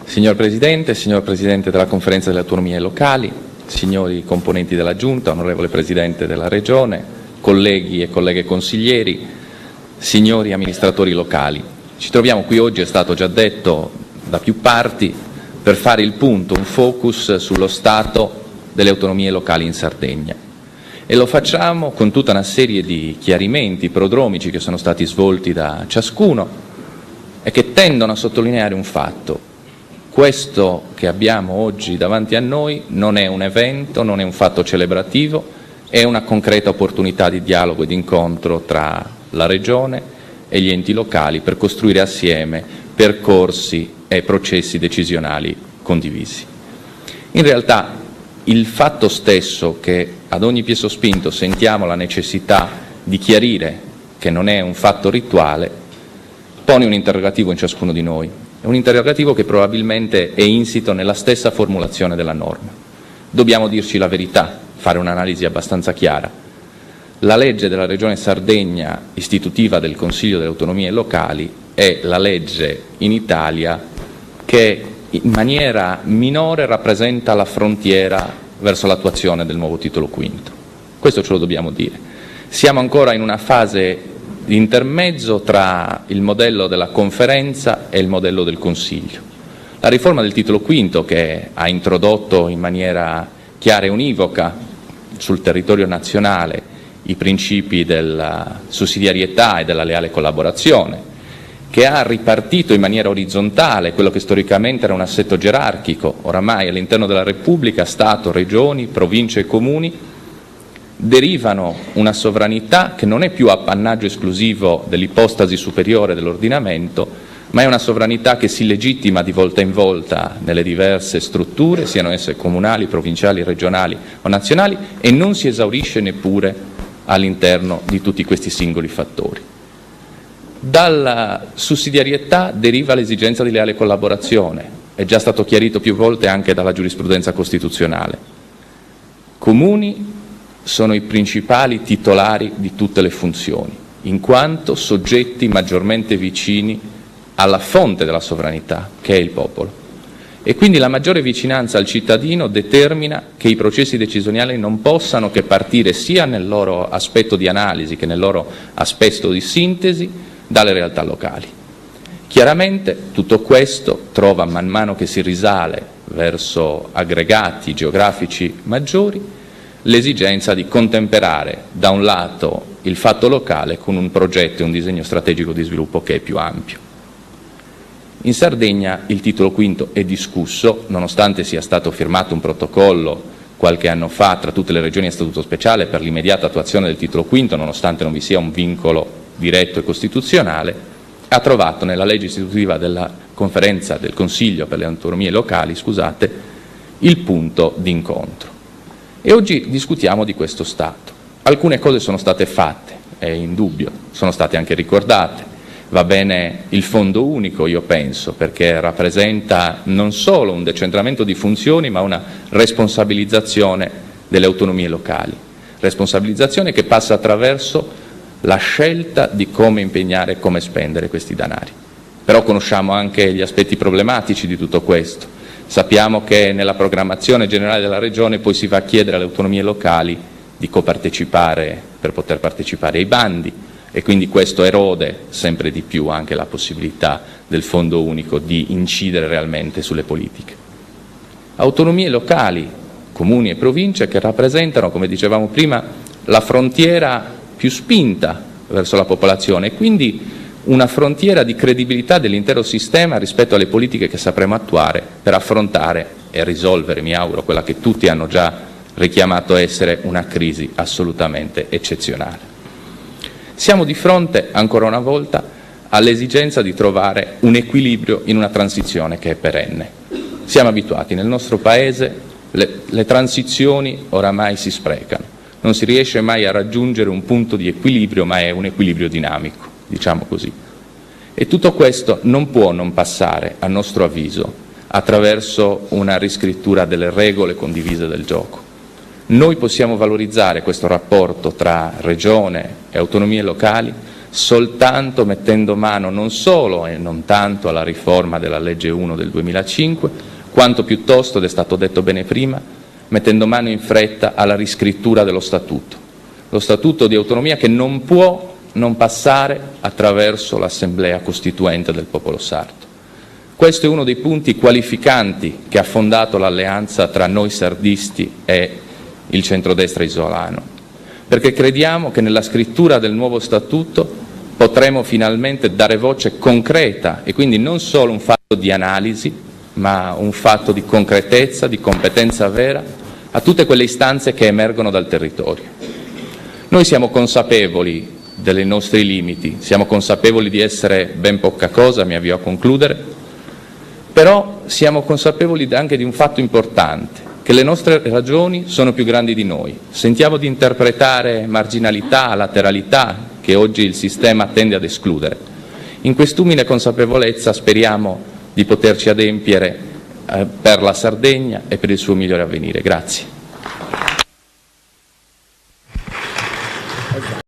Signor Presidente della Conferenza delle Autonomie Locali, signori componenti della Giunta, onorevole Presidente della Regione, colleghi e colleghe consiglieri, signori amministratori locali. Ci troviamo qui oggi, è stato già detto da più parti, per fare il punto, un focus sullo stato delle autonomie locali in Sardegna. E lo facciamo con tutta una serie di chiarimenti prodromici che sono stati svolti da ciascuno e che tendono a sottolineare un fatto. Questo che abbiamo oggi davanti a noi non è un evento, non è un fatto celebrativo, è una concreta opportunità di dialogo e di incontro tra la Regione e gli enti locali per costruire assieme percorsi e processi decisionali condivisi. In realtà il fatto stesso che ad ogni piè sospinto sentiamo la necessità di chiarire che non è un fatto rituale pone un interrogativo in ciascuno di noi. È un interrogativo che probabilmente è insito nella stessa formulazione della norma. Dobbiamo dirci la verità, fare un'analisi abbastanza chiara. La legge della Regione Sardegna istitutiva del Consiglio delle Autonomie Locali è la legge in Italia che in maniera minore rappresenta la frontiera verso l'attuazione del nuovo titolo quinto. Questo ce lo dobbiamo dire. Siamo ancora in una fase di intermezzo tra il modello della conferenza e il modello del Consiglio. La riforma del titolo quinto, che ha introdotto in maniera chiara e univoca sul territorio nazionale i principi della sussidiarietà e della leale collaborazione, che ha ripartito in maniera orizzontale quello che storicamente era un assetto gerarchico, oramai all'interno della Repubblica, Stato, Regioni, Province e Comuni, derivano una sovranità che non è più appannaggio esclusivo dell'ipostasi superiore dell'ordinamento, ma è una sovranità che si legittima di volta in volta nelle diverse strutture, siano esse comunali, provinciali, regionali o nazionali, e non si esaurisce neppure all'interno di tutti questi singoli fattori. Dalla sussidiarietà deriva l'esigenza di leale collaborazione, è già stato chiarito più volte anche dalla giurisprudenza costituzionale. Comuni sono i principali titolari di tutte le funzioni, in quanto soggetti maggiormente vicini alla fonte della sovranità, che è il popolo. E quindi la maggiore vicinanza al cittadino determina che i processi decisionali non possano che partire sia nel loro aspetto di analisi che nel loro aspetto di sintesi dalle realtà locali. Chiaramente tutto questo trova, man mano che si risale verso aggregati geografici maggiori, l'esigenza di contemperare da un lato il fatto locale con un progetto e un disegno strategico di sviluppo che è più ampio. In Sardegna il titolo quinto è discusso, nonostante sia stato firmato un protocollo qualche anno fa tra tutte le regioni a statuto speciale per l'immediata attuazione del titolo quinto, nonostante non vi sia un vincolo diretto e costituzionale, ha trovato nella legge istitutiva della Conferenza del Consiglio per le Autonomie Locali, il punto d'incontro. E oggi discutiamo di questo Stato. Alcune cose sono state fatte, è indubbio, sono state anche ricordate. Va bene il fondo unico, io penso, perché rappresenta non solo un decentramento di funzioni, ma una responsabilizzazione delle autonomie locali. Responsabilizzazione che passa attraverso la scelta di come impegnare e come spendere questi denari. Però conosciamo anche gli aspetti problematici di tutto questo. Sappiamo che nella programmazione generale della Regione poi si va a chiedere alle autonomie locali di copartecipare per poter partecipare ai bandi e quindi questo erode sempre di più anche la possibilità del fondo unico di incidere realmente sulle politiche. Autonomie locali, comuni e province che rappresentano, come dicevamo prima, la frontiera più spinta verso la popolazione e quindi una frontiera di credibilità dell'intero sistema rispetto alle politiche che sapremo attuare per affrontare e risolvere, mi auguro, quella che tutti hanno già richiamato essere una crisi assolutamente eccezionale. Siamo di fronte, ancora una volta, all'esigenza di trovare un equilibrio in una transizione che è perenne. Siamo abituati, nel nostro Paese le transizioni oramai si sprecano, non si riesce mai a raggiungere un punto di equilibrio, ma è un equilibrio dinamico. Diciamo così. E tutto questo non può non passare, a nostro avviso, attraverso una riscrittura delle regole condivise del gioco. Noi possiamo valorizzare questo rapporto tra Regione e autonomie locali soltanto mettendo mano non solo e non tanto alla riforma della legge 1 del 2005, quanto piuttosto, ed è stato detto bene prima, mettendo mano in fretta alla riscrittura dello Statuto. Lo Statuto di autonomia che non può non passare attraverso l'Assemblea Costituente del popolo sardo. Questo è uno dei punti qualificanti che ha fondato l'alleanza tra noi sardisti e il centrodestra isolano, perché crediamo che nella scrittura del nuovo Statuto potremo finalmente dare voce concreta e quindi non solo un fatto di analisi, ma un fatto di concretezza, di competenza vera a tutte quelle istanze che emergono dal territorio. Noi siamo consapevoli dei nostri limiti, siamo consapevoli di essere ben poca cosa, mi avvio a concludere, però siamo consapevoli anche di un fatto importante, che le nostre ragioni sono più grandi di noi. Sentiamo di interpretare marginalità, lateralità che oggi il sistema tende ad escludere. In quest'umile consapevolezza speriamo di poterci adempiere per la Sardegna e per il suo migliore avvenire. Grazie.